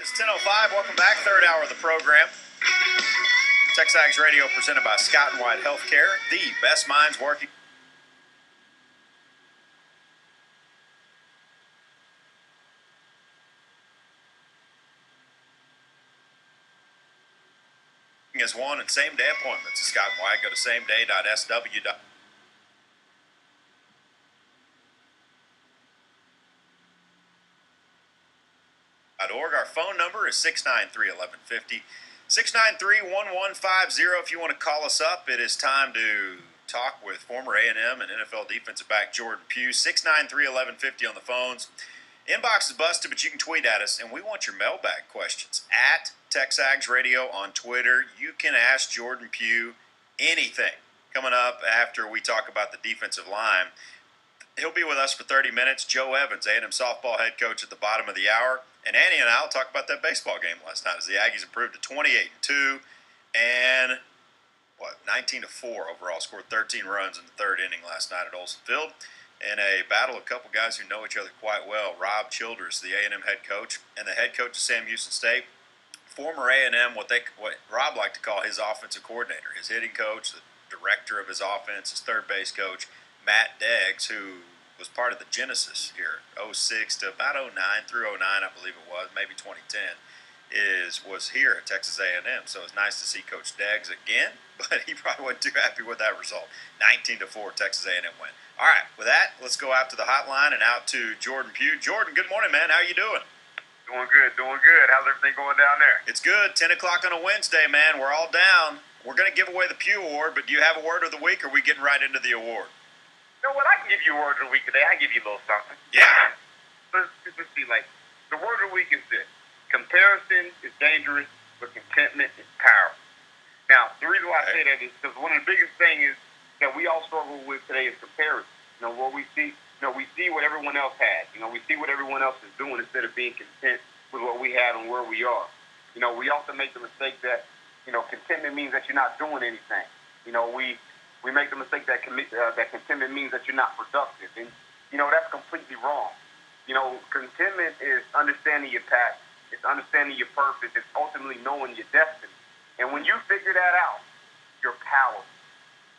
It's 10:05. Welcome back. Third hour of the program. TexAgs Radio presented by Scott & White Healthcare, the best minds working as one, and same-day appointments at Scott & White. Go to sameday.sw. Our phone number is 693-1150, 693-1150. If you want to call us up, it is time to talk with former A&M and NFL defensive back Jordan Pugh. 693-1150 on the phones. Inbox is busted, but you can tweet at us, and we want your mailbag questions. At TexAgs Radio on Twitter, you can ask Jordan Pugh anything. Coming up after we talk about the defensive line, he'll be with us for 30 minutes. Joe Evans, A&M softball head coach, at the bottom of the hour. And Annie and I will talk about that baseball game last night as the Aggies improved to 28-2 and 19-4 overall. Scored 13 runs in the third inning last night at Olsen Field in a battle of a couple guys who know each other quite well. Rob Childress, the A&M head coach, and the head coach of Sam Houston State, former A&M, what Rob liked to call his offensive coordinator, his hitting coach, the director of his offense, his third base coach, Matt Deggs, who was part of the genesis here, 06 to about 09 through 09, I believe it was, maybe 2010, was here at Texas A&M. So it's nice to see Coach Deggs again, but he probably wasn't too happy with that result. 19-4 Texas A&M win. All right, with that, let's go out to the hotline and out to Jordan Pugh. Jordan, good morning, man. How you doing? Doing good. How's everything going down there? It's good. 10 o'clock on a Wednesday, man. We're all down. We're going to give away the Pugh Award, but do you have a word of the week, or are we getting right into the award? You know what? I can give you a word of the week today. I can give you a little something. Yeah. Let's see. The word of the week is this: comparison is dangerous, but contentment is powerful. Now, the reason why I say that is because one of the biggest things is that we all struggle with today is comparison. What we see. We see what everyone else has. We see what everyone else is doing instead of being content with what we have and where we are. We often make the mistake that contentment means that you're not doing anything. We make the mistake that contentment means that you're not productive. And, that's completely wrong. Contentment is understanding your path. It's understanding your purpose. It's ultimately knowing your destiny. And when you figure that out, you're powerful.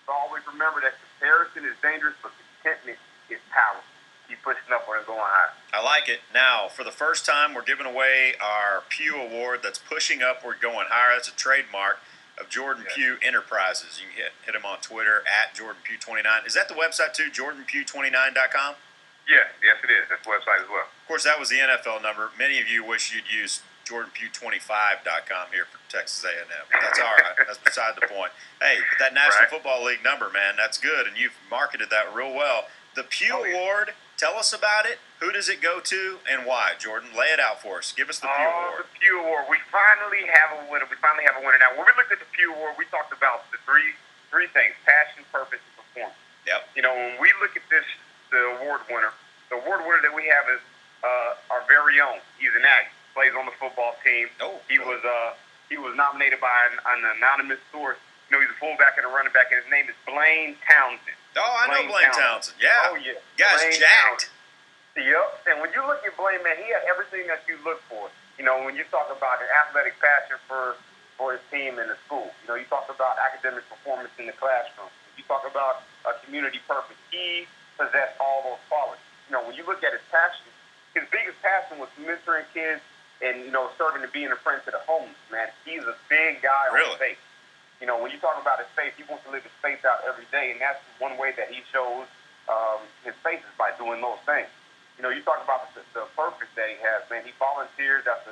So always remember that comparison is dangerous, but contentment is powerful. Keep pushing upward and going higher. I like it. Now, for the first time, we're giving away our Pugh Award that's pushing upward, going higher. That's a trademark of Jordan Pugh Enterprises. You can hit him on Twitter at JordanPugh29. Is that the website too, JordanPugh29.com? Yes, it is. That's the website as well. Of course, that was the NFL number. Many of you wish you'd use JordanPugh25.com here for Texas A&M. But that's all right. That's beside the point. Hey, but that National Football League number, man, that's good, and you've marketed that real well. The Pugh Award, tell us about it. Who does it go to and why? Jordan, lay it out for us. Give us the Pugh Award. The Pugh Award. We finally have a winner. Now, when we looked at the Pugh Award, we talked about the three things: passion, purpose, and performance. Yep. When we look at the award winner that we have is our very own. He's an Aggie. Plays on the football team. He was nominated by an anonymous source. He's a fullback and a running back, and his name is Blaine Townsend. Oh, I know Blaine Townsend. Yeah. Oh, yeah. Guy's Blaine jacked. Yep. And when you look at Blaine, man, he had everything that you look for. When you talk about an athletic passion for his team in the school. You talk about academic performance in the classroom. You talk about a community purpose. He possessed all those qualities. When you look at his passion, his biggest passion was mentoring kids and, serving and being a friend to the homeless, man. He's a big guy on faith. When you talk about his faith, he wants to live his faith out every day, and that's one way that he shows his faith is by doing those things. You talk about the purpose that he has, man. He volunteers at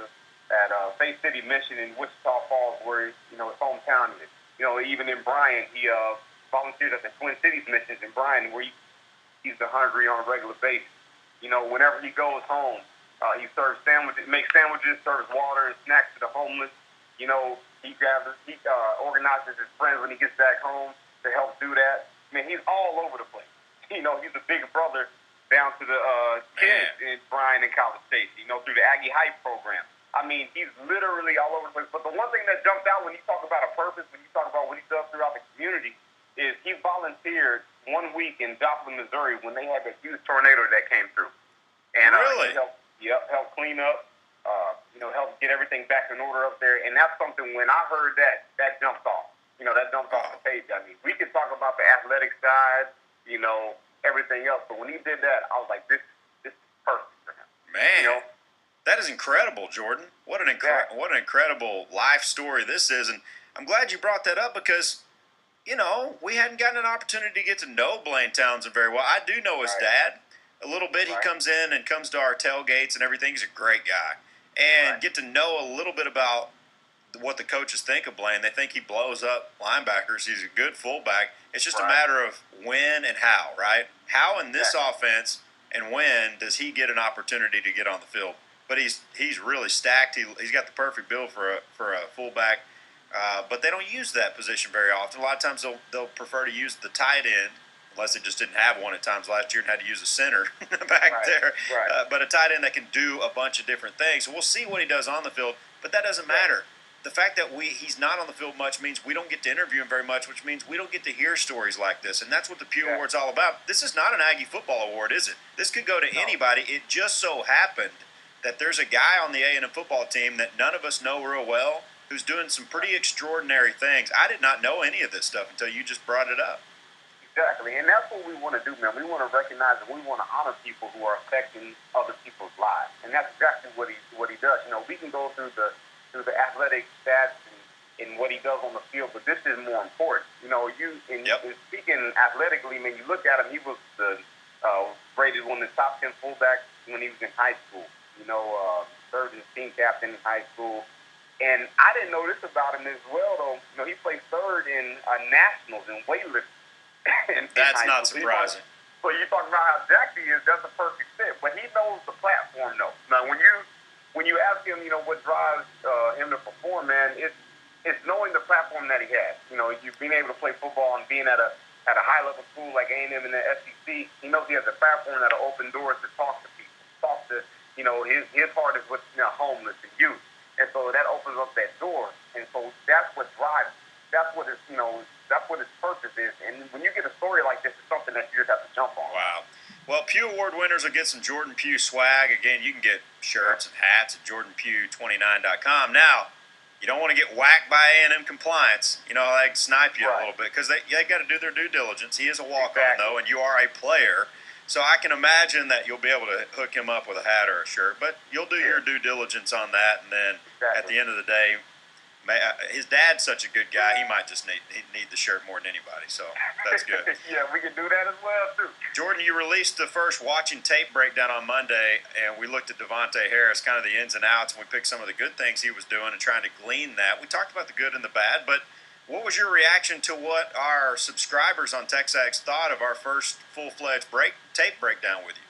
Faith City Mission in Wichita Falls, where his hometown is. Even in Bryan, he volunteers at the Twin Cities Missions in Bryan, where he's the hungry on a regular basis. Whenever he goes home, he serves sandwiches, makes sandwiches, serves water and snacks to the homeless. He organizes his friends when he gets back home to help do that. He's all over the place. He's a big brother down to the kids in Bryan and College Station, through the Aggie Hype program. He's literally all over the place. But the one thing that jumps out when you talk about a purpose, when you talk about what he does throughout the community, is he volunteered 1 week in Joplin, Missouri, when they had that huge tornado that came through. And really? He helped clean up. help get everything back in order up there. And that's something when I heard that jumped off. That jumped off the page. I mean, we could talk about the athletic side, everything else. But when he did that, I was like, this is perfect for him. Man, that is incredible, Jordan. What an incredible life story this is. And I'm glad you brought that up because, we hadn't gotten an opportunity to get to know Blaine Townsend very well. I do know his dad a little bit. He comes in and comes to our tailgates and everything. He's a great guy. And get to know a little bit about what the coaches think of Blaine. They think he blows up linebackers. He's a good fullback. It's just a matter of when and how, right? How in this offense and when does he get an opportunity to get on the field? But he's really stacked. He's got the perfect build for a fullback. But they don't use that position very often. A lot of times they'll prefer to use the tight end, unless they just didn't have one at times last year and had to use a center back there. But a tight end that can do a bunch of different things. So we'll see what he does on the field, but that doesn't matter. The fact that he's not on the field much means we don't get to interview him very much, which means we don't get to hear stories like this. And that's what the Pugh Award's all about. This is not an Aggie football award, is it? This could go to anybody. It just so happened that there's a guy on the A&M football team that none of us know real well who's doing some pretty extraordinary things. I did not know any of this stuff until you just brought it up. Exactly, and that's what we want to do, man. We want to recognize and we want to honor people who are affecting other people's lives, and that's exactly what he does. We can go through the athletic stats and what he does on the field, but this is more important. Speaking athletically, man, you look at him. He was rated one of the top 10 fullbacks when he was in high school. Third in team captain in high school. And I didn't know this about him as well, though. He played third in nationals in weightlifting. That's not surprising. So you talk about how jacked he is. That's a perfect fit. But he knows the platform, though. Now, when you ask him, what drives him to perform, man, it's knowing the platform that he has. You've been able to play football and being at a high level school like A&M and the SEC. He knows he has a platform that'll open doors to talk to people, talk to his heart is with homeless and youth. And so that opens up that door. And so that's what drives. That's what his purpose is. And when you get a story like this, it's something that you just have to jump on. Wow. Well, Pugh Award winners will get some Jordan Pugh swag. Again, you can get shirts and hats at jordanpugh29.com. Now, you don't want to get whacked by A&M compliance. They can snipe you a little bit because they got to do their due diligence. He is a walk-on, though, and you are a player. So I can imagine that you'll be able to hook him up with a hat or a shirt, but you'll do your due diligence on that, and then at the end of the day, his dad's such a good guy, he might just need the shirt more than anybody, so that's good. Yeah, we can do that as well, too. Jordan, you released the first watching tape breakdown on Monday, and we looked at Devontae Harris, kind of the ins and outs, and we picked some of the good things he was doing and trying to glean that. We talked about the good and the bad, but what was your reaction to what our subscribers on TexAgs thought of our first full-fledged tape breakdown with you?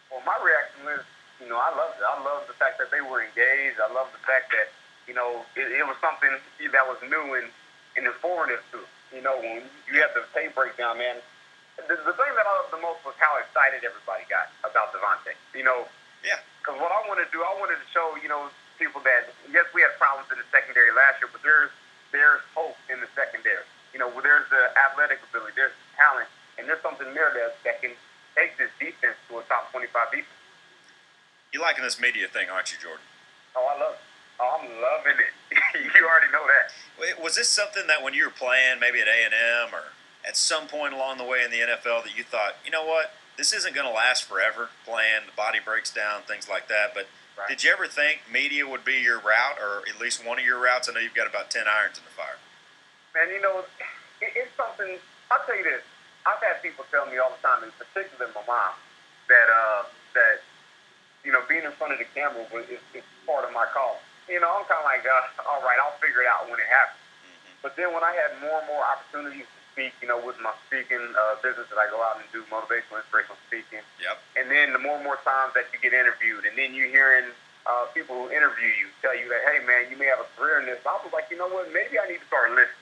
Well, my reaction was, I loved it. I loved the fact that they were engaged. I loved the fact that, it was something that was new and informative too. When you have the tape breakdown, man, the thing that I loved the most was how excited everybody got about Devontae. Yeah. Because what I wanted to do, I wanted to show, people that, yes, we had problems in the secondary last year, but there's hope in the secondary. There's the athletic ability, there's the talent, and there's something there that can take this defense to a top 25 defense. You're liking this media thing, aren't you, Jordan? Oh, I love it. Oh, I'm loving it. You already know that. Was this something that when you were playing, maybe at A&M or at some point along the way in the NFL, that you thought, you know what, this isn't going to last forever, playing, the body breaks down, things like that, but did you ever think media would be your route, or at least one of your routes? I know you've got about 10 irons in the fire. Man, it's something. I'll tell you this. I've had people tell me all the time, in particular my mom, that being in front of the camera is part of my call. I'm kind of like, all right, I'll figure it out when it happens. Mm-hmm. But then when I had more and more opportunities to speak, with my speaking business that I go out and do motivational, inspirational speaking. Yep. And then the more and more times that you get interviewed, and then you're hearing people who interview you tell you that, hey, man, you may have a career in this. I was like, you know what, maybe I need to start listening.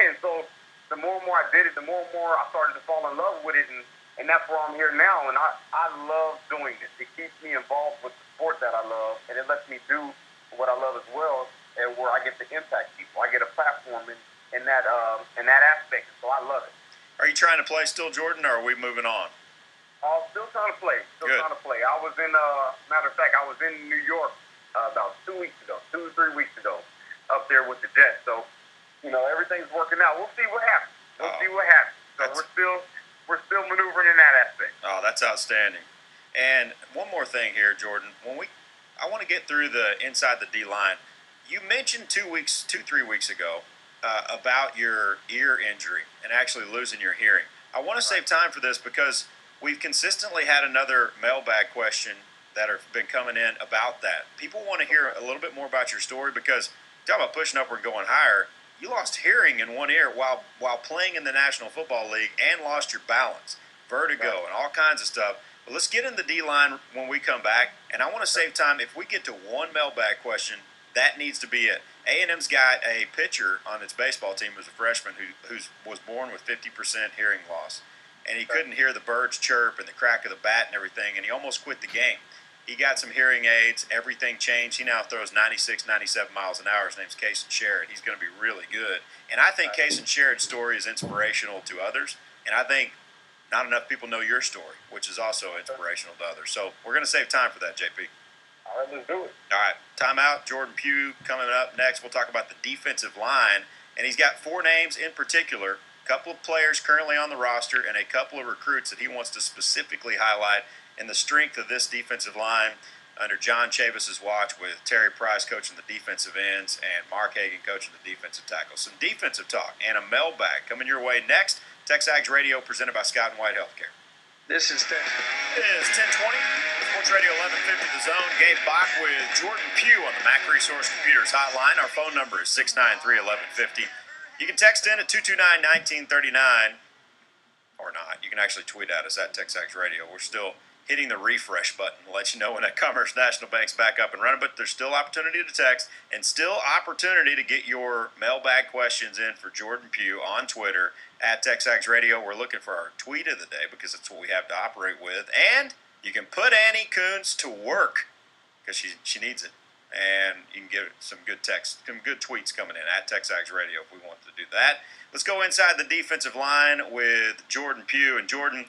And so the more and more I did it, the more and more I started to fall in love with it, and that's where I'm here now. And I love doing this. It keeps me involved with the sport that I love, and it lets me do what I love as well, and where I get to impact people. I get a platform in that aspect, so I love it. Are you trying to play still, Jordan, or are we moving on? Still trying to play. Trying to play. I was in, matter of fact, I was in New York about 2 weeks ago, 2 or 3 weeks ago, up there with the Jets. So, everything's working out. We'll see what happens. So we're still maneuvering in that aspect. Oh, that's outstanding. And one more thing here, Jordan. I want to get through the inside the D line. You mentioned 3 weeks ago about your ear injury and actually losing your hearing. I want to save time for this because we've consistently had another mailbag question that have been coming in about that. People want to hear a little bit more about your story because talk about pushing upward and going higher. You lost hearing in one ear while playing in the National Football League and lost your balance, vertigo, and all kinds of stuff. But let's get in the D-line when we come back, and I want to save time. If we get to one mailbag question, that needs to be it. A&M's got a pitcher on its baseball team who's a freshman who was born with 50% hearing loss, and he couldn't hear the birds chirp and the crack of the bat and everything, and he almost quit the game. He got some hearing aids. Everything changed. He now throws 96, 97 miles an hour. His name's Kason Sherrod. He's going to be really good. And I think Kason Sherrod's story is inspirational to others. And I think not enough people know your story, which is also inspirational to others. So we're going to save time for that, JP. All right, let's do it. All right, timeout. Jordan Pugh coming up next. We'll talk about the defensive line. And he's got 4 names in particular, a couple of players currently on the roster, and a couple of recruits that he wants to specifically highlight and the strength of this defensive line under John Chavis's watch with Terry Price coaching the defensive ends and Mark Hagan coaching the defensive tackles. Some defensive talk and a mailbag coming your way next. TexAgs Radio presented by Scott & White Healthcare. This is It is 10:20, Sports Radio 1150 The Zone. Gabe Bach with Jordan Pugh on the Mac Resource Computers hotline. Our phone number is 693-1150. You can text in at 229-1939 or not. You can actually tweet at us at TexAgs Radio. We're still hitting the refresh button to let you know when that Commerce National Bank's back up and running, but there's still opportunity to text and still opportunity to get your mailbag questions in for Jordan Pugh on Twitter at TexAgs Radio. We're looking for our tweet of the day because that's what we have to operate with, and you can put Annie Coons to work because she needs it, and you can get some good text, some good tweets coming in at TexAgs Radio if we want to do that. Let's go inside the defensive line with Jordan Pugh. And Jordan,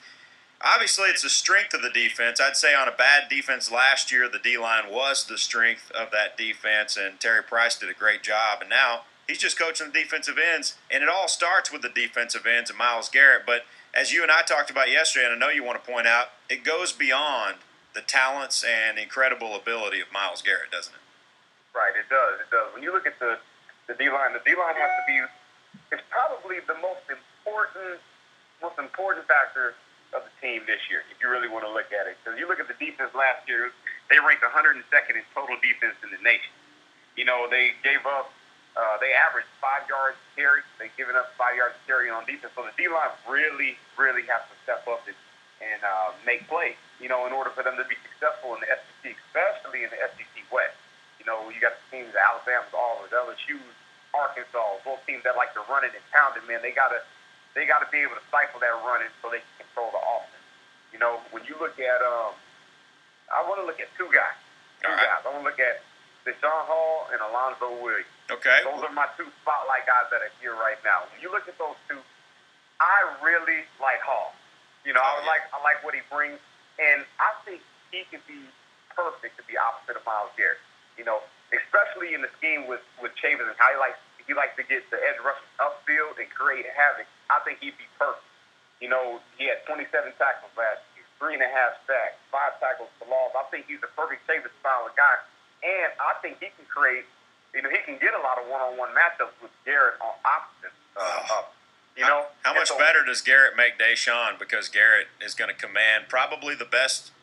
obviously, it's the strength of the defense. I'd say on a bad defense last year, the D-line was the strength of that defense, and Terry Price did a great job. And now he's just coaching the defensive ends, and it all starts with the defensive ends and Myles Garrett. But as you and I talked about yesterday, and I know you want to point out, it goes beyond the talents and incredible ability of Myles Garrett, doesn't it? Right, it does. It does. When you look at the D-line has to be – it's probably the most important factor of the team this year, if you really want to look at it. Because you look at the defense last year, they ranked 102nd in total defense in the nation. They gave up, they averaged 5 yards a carry. They've given up 5 yards a carry on defense. So the D-line really, really has to step up and make plays, in order for them to be successful in the SEC, especially in the SEC West. You got the teams, Alabama, Auburn, LSU, Arkansas, both teams that like to run it and pound it, man. They gotta be able to stifle that running so they can control the offense. When you look at, I want to look at two guys. I want to look at Deshaun Hall and Alonzo Williams. Okay. Those are my 2 spotlight guys that are here right now. When you look at those 2, I really like Hall. I like what he brings, and I think he could be perfect to be opposite of Myles Garrett. Especially in the scheme with Chavis and how he likes to get the edge rushers upfield and create havoc. I think he'd be perfect. He had 27 tackles last year, 3.5 sacks, 5 tackles for loss. I think he's the perfect Chavis style of guy, and I think he can create. He can get a lot of one-on-one matchups with Garrett on opposites. How much better does Garrett make Deshaun? Because Garrett is going to command probably the best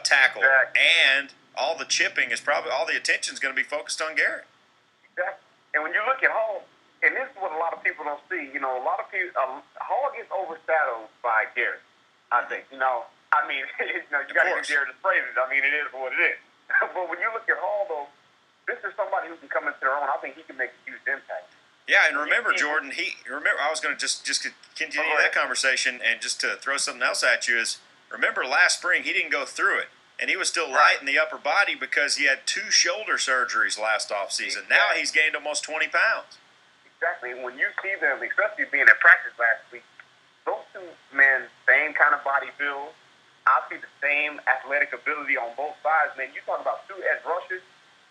tackle, and all the chipping is probably all the attention is going to be focused on Garrett. Exactly. And when you look at Hall, and this is what a lot of people don't see. A lot of people Hall gets overshadowed by Garrett. I think. You got to use Garrett's phrases. It is what it is. But when you look at Hall, though, this is somebody who can come into their own. I think he can make a huge impact. Yeah, and remember, Jordan, I was going to just continue that conversation, and just to throw something else at you is, remember last spring he didn't go through it, and he was still light in the upper body because he had 2 shoulder surgeries last offseason. Exactly. Now he's gained almost 20 pounds. Exactly. When you see them, especially being at practice last week, those 2 men, same kind of body build. I see the same athletic ability on both sides, man. You talk about 2 edge rushers.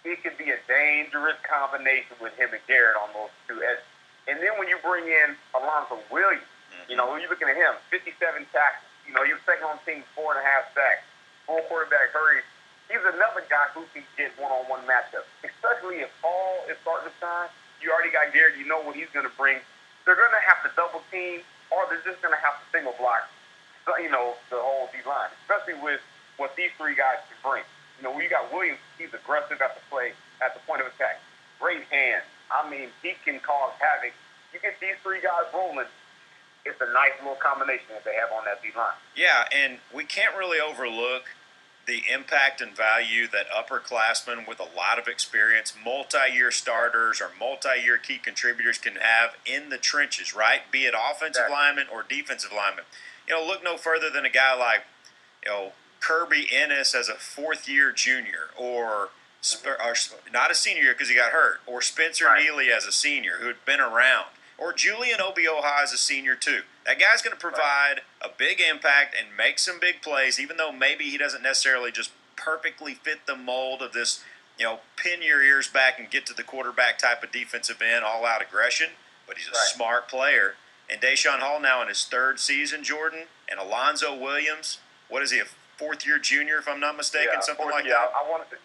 it could be a dangerous combination with him and Garrett on those two edges. And then when you bring in Alonzo Williams, when you're looking at him, 57 tackles. He was second on the team, 4.5 sacks, full quarterback hurry. He's another guy who can get one-on-one matchups, especially if Hall is starting to shine. You already got Garrett. You know what he's going to bring. They're going to have to double team, or they're just going to have to single block, the whole D-line, especially with what these three guys can bring. When you got Williams, he's aggressive at the point of attack. Great hands. I mean, he can cause havoc. You get these three guys rolling, it's a nice little combination that they have on that D-line. Yeah, and we can't really overlook the impact and value that upperclassmen with a lot of experience, multi-year starters or multi-year key contributors can have in the trenches, right? Be it offensive linemen or defensive linemen. Look no further than a guy like, Kirby Ennis as a fourth-year junior, or not a senior year because he got hurt, or Spencer Neely as a senior who had been around, or Julian Obioha as a senior too. That guy's going to provide a big impact and make some big plays, even though maybe he doesn't necessarily just perfectly fit the mold of this, pin your ears back and get to the quarterback type of defensive end, all-out aggression, but he's a smart player. And Deshaun Hall now in his third season, Jordan, and Alonzo Williams, what is he, a fourth-year junior, if I'm not mistaken, something like that?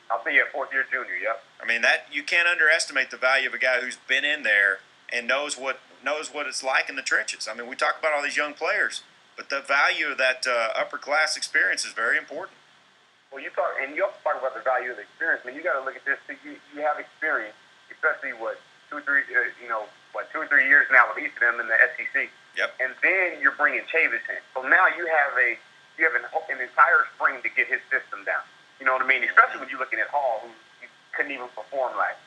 I'll be a fourth-year junior, yep. I mean, that you can't underestimate the value of a guy who's been in there and knows what it's like in the trenches. I mean, we talk about all these young players, but the value of that upper-class experience is very important. Well, you also talk about the value of the experience. I mean, you got to look at this. You have experience, especially 2 or 3 years now with each of them in the SEC. Yep. And then you're bringing Chavis in. So now you have an entire spring to get his system down. You know what I mean? Especially when you're looking at Hall, who couldn't even perform right.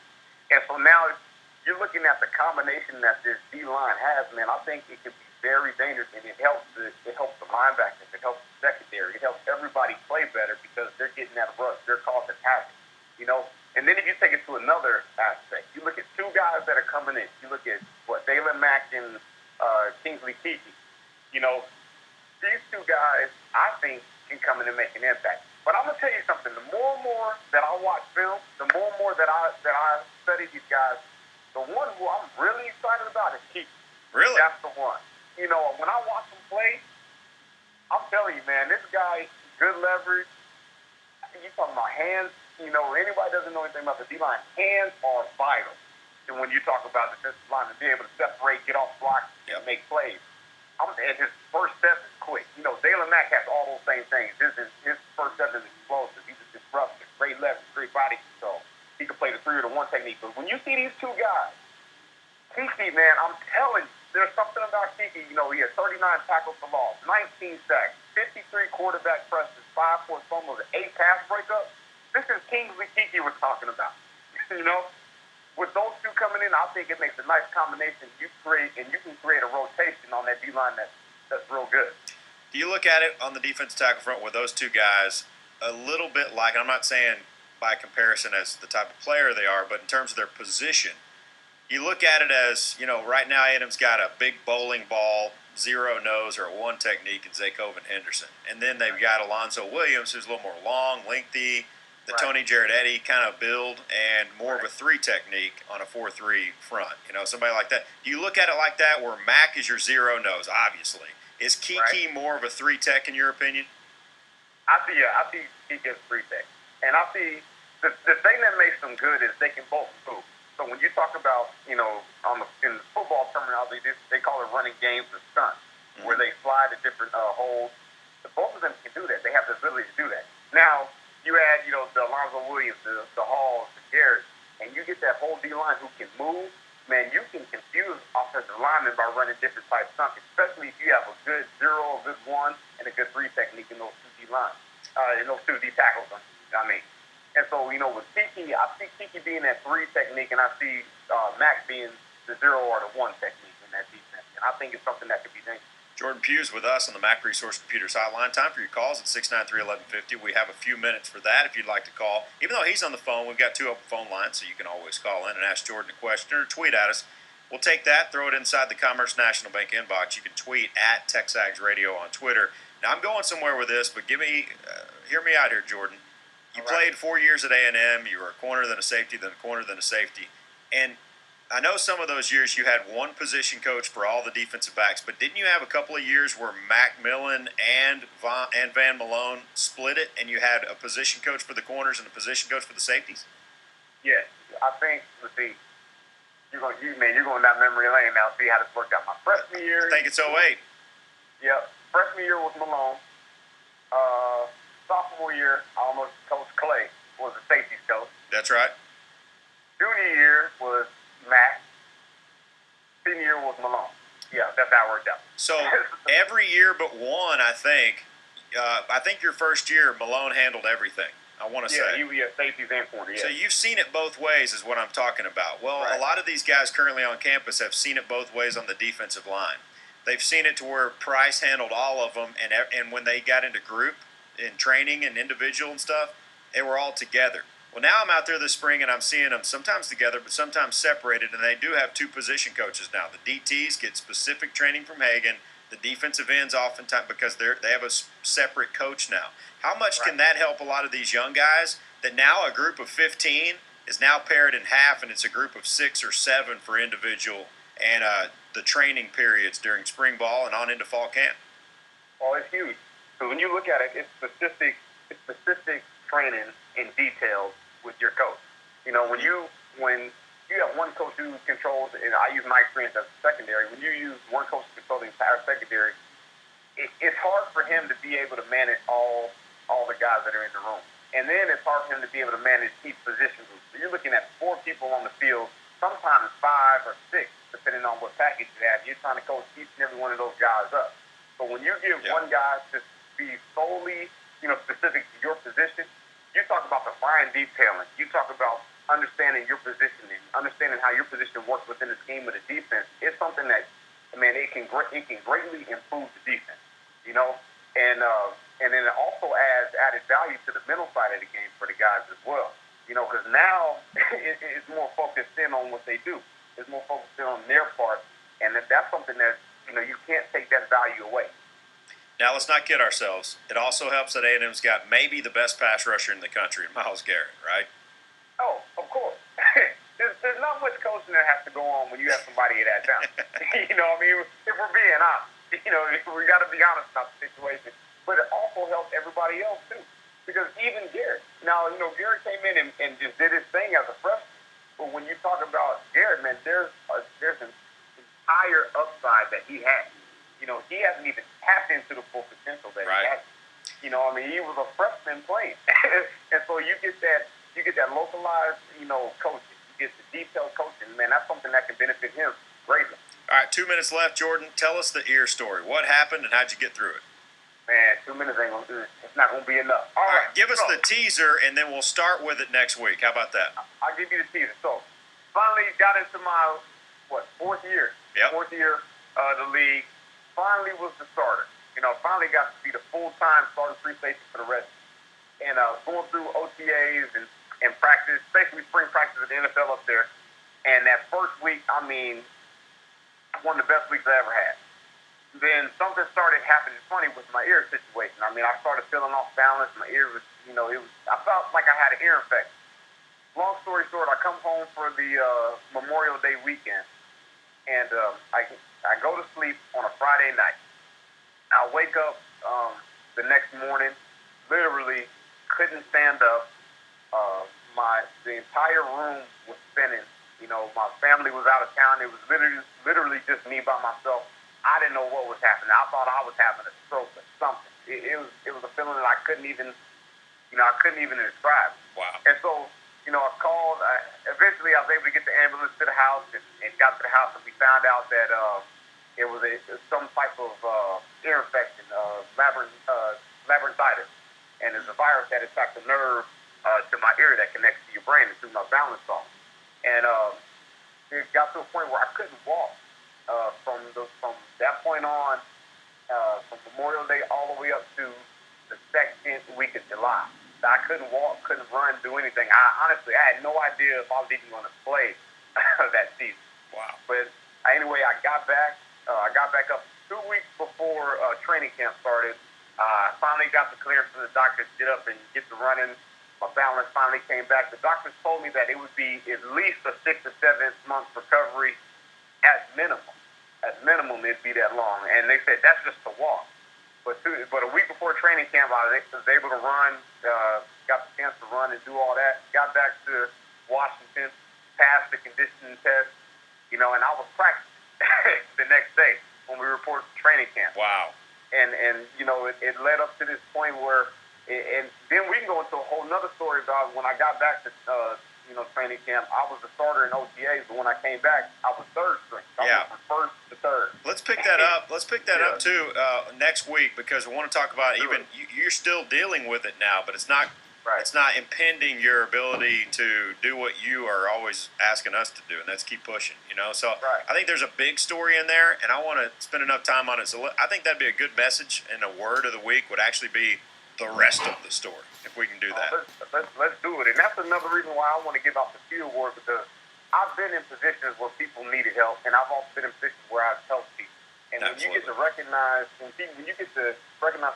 And so now you're looking at the combination that this D-line has, man. I think it can be very dangerous, and it helps the linebackers. It helps the secondary. It helps everybody play better because they're getting that rush. They're causing havoc, And then if you take it to another aspect, you look at two guys that are coming in. You look at, Dalen Mack and Kingsley Keke. These two guys, I think, can come in and make an impact. But I'm going to tell you something. The more and more that I watch film, the more and more that I study these guys, the one who I'm really excited about is Keke. Really? That's the one. When I watch him play, I'm telling you, man, this guy, good leverage. You talking about hands. Anybody doesn't know anything about the D-line, hands are vital. And when you talk about the defensive line, to be able to separate, get off blocks, and make plays. And his first step is quick. Dalen Mack has all those same things. His first step is explosive. He's a disruptor. Great leverage, great body control. He can play the 3 or the 1 technique. But when you see these two guys, Keke, man, I'm telling you, there's something about Keke. He had 39 tackles for loss, 19 sacks, 53 quarterback presses, 5 forced fumbles, 8 pass breakups. This is Kingsley Keke we're talking about. With those two coming in, I think it makes a nice combination. You can create a rotation on that D-line that's real good. Do you look at it on the defensive tackle front with those two guys a little bit like, I'm not saying by comparison as the type of player they are, but in terms of their position, you look at it as, right now Adams got a big bowling ball, 0 nose, or a 1 technique in Zakoven Henderson. And then they've got Alonzo Williams, who's a little more long, lengthy, the Tony Jarrett-Eddy kind of build, and more of a 3 technique on a 4-3 front. Somebody like that. Do you look at it like that, where Mack is your 0 nose, obviously? Is Keke more of a 3 tech in your opinion? I see Keke as 3 tech. And I see the thing that makes them good is they can both move. So when you talk about, in the football terminology, they call it running games or stunts, where they slide to different holes. Both of them can do that. They have the ability to do that. Now, you add, the Alonzo Williams, the Halls, the Garrett, and you get that whole D-line who can move. Man, you can confuse offensive linemen by running different types of stunts, especially if you have a good 0, a good 1, and a good 3 technique in those 2 D-lines, in those 2 D tackles, And so, with Keke, I see Keke being that 3 technique, and I see Mack being the 0 or the 1 technique in that defense. And I think it's something that could be dangerous. Jordan Pugh's with us on the Mac Resource Computers Hotline. Time for your calls at 693-1150. We have a few minutes for that if you'd like to call. Even though he's on the phone, we've got 2 open phone lines, so you can always call in and ask Jordan a question or tweet at us. We'll take that, throw it inside the Commerce National Bank inbox. You can tweet at TexAgs Radio on Twitter. Now, I'm going somewhere with this, but hear me out here, Jordan. You played 4 years at A&M. You were a corner, then a safety, then a corner, then a safety. And I know some of those years you had one position coach for all the defensive backs, but didn't you have a couple of years where Macmillan and Van Malone split it, and you had a position coach for the corners and a position coach for the safeties? Yes, I think. Let's see. You're going down memory lane now. See how this worked out. My freshman year. I think it's 08. Yep. Freshman year was Malone. Sophomore year, I almost Coach Clay was the safeties coach. That's right. Junior year was Matt. Senior year was Malone. Yeah, that's how it worked out. So every year but one, I think your first year, Malone handled everything, I want to say. Yeah, he was safeties and corner, yeah. So you've seen it both ways is what I'm talking about. Well, right. A lot of these guys currently on campus have seen it both ways on the defensive line. They've seen it to where Price handled all of them, and when they got into group in training and individual and stuff, they were all together. Well, now I'm out there this spring, and I'm seeing them sometimes together, but sometimes separated, and they do have two position coaches now. The DTs get specific training from Hagan. The defensive ends oftentimes because they have a separate coach now. How much can that help a lot of these young guys that now a group of 15 is now paired in half, and it's a group of 6 or 7 for individual and the training periods during spring ball and on into fall camp? Well, it's huge. So when you look at it, it's specific training in details with your coach. You know, when you have one coach who controls, and I use my experience as a secondary, when you use one coach to control the entire secondary, it's hard for him to be able to manage all the guys that are in the room. And then it's hard for him to be able to manage each position group. So you're looking at 4 people on the field, sometimes 5 or 6, depending on what package you have. You're trying to coach each and every one of those guys up. But when you give one guy to be solely, specific to your position, you talk about the fine detailing. You talk about understanding your positioning, understanding how your position works within the scheme of the defense. It's something that, it can greatly improve the defense, and then it also adds added value to the mental side of the game for the guys as well, because now it's more focused in on what they do. It's more focused in on their part, and that's something that, you can't take that value away. Now, let's not kid ourselves. It also helps that A&M's got maybe the best pass rusher in the country, Myles Garrett, right? Oh, of course. There's not much coaching that has to go on when you have somebody of that talent. If we're being honest, we got to be honest about the situation. But it also helps everybody else, too. Because even Garrett, now, Garrett came in and just did his thing as a freshman. But when you talk about Garrett, man, there's an entire upside that he has. He hasn't even tapped into the full potential that he has. He was a freshman playing. And so you get that localized, coaching. You get the detailed coaching. Man, that's something that can benefit him greatly. All right, 2 minutes left, Jordan. Tell us the ear story. What happened and how'd you get through it? Man, 2 minutes ain't going to do it. It's not going to be enough. All right, give us the teaser, and then we'll start with it next week. How about that? I'll give you the teaser. So, finally got into my, 4th year? Yep. 4th year of the league. Finally was the starter. Finally got to be the full-time starting free safety for the Redskins. And going through OTAs and practice, basically spring practice at the NFL up there. And that first week, one of the best weeks I ever had. Then something started happening funny with my ear situation. I started feeling off balance. My ear was, I felt like I had an ear infection. Long story short, I come home for the Memorial Day weekend. And I go to sleep on a Friday night. I wake up the next morning, literally couldn't stand up. The entire room was spinning. My family was out of town. It was literally just me by myself. I didn't know what was happening. I thought I was having a stroke or something. It was a feeling that I couldn't even describe. Wow. And so, I called. Eventually, I was able to get the ambulance to the house and got to the house, and we found out that it was some type of ear infection, labyrinthitis, and it's a virus that attacks the nerve to my ear that connects to your brain and through my balance ball. And it got to a point where I couldn't walk from that point on, from Memorial Day all the way up to the second week of July. I couldn't walk, couldn't run, do anything. I had no idea if I was even going to play that season. Wow. But anyway, I got back. I got back up 2 weeks before training camp started. I finally got the clearance from the doctor to get up and get to running. My balance finally came back. The doctors told me that it would be at least a 6 to 7 month recovery at minimum. At minimum, it'd be that long. And they said that's just to walk. But a week before training camp, I was able to run, got the chance to run and do all that. Got back to Washington, passed the conditioning test, and I was practicing the next day when we reported to training camp. Wow. And it led up to this point where, and then we can go into a whole nother story about when I got back to training camp. I was the starter in OTAs, but when I came back, I was third string. I went from first to third. Let's pick that up. Let's pick that up too next week, because we want to talk about you're still dealing with it now, but it's not. Right. It's not impeding your ability to do what you are always asking us to do, and that's keep pushing. So I think there's a big story in there, and I want to spend enough time on it. So I think that'd be a good message, and a word of the week would actually be the rest of the story, if we can do that. Let's do it, and that's another reason why I want to give out the Pugh Award, because I've been in positions where people needed help, and I've also been in positions where I've helped people. And when you get to recognize,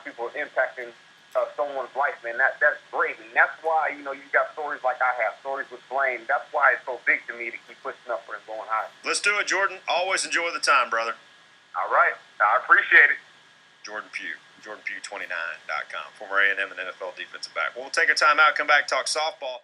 people impacting someone's life, man, that's great. And that's why, you got stories like I have, stories with Blaine. That's why it's so big to me to keep pushing upward and going high. Let's do it, Jordan. Always enjoy the time, brother. All right. I appreciate it. Jordan Pugh, JordanPugh29.com, former A&M and NFL defensive back. We'll take a time out, come back, talk softball.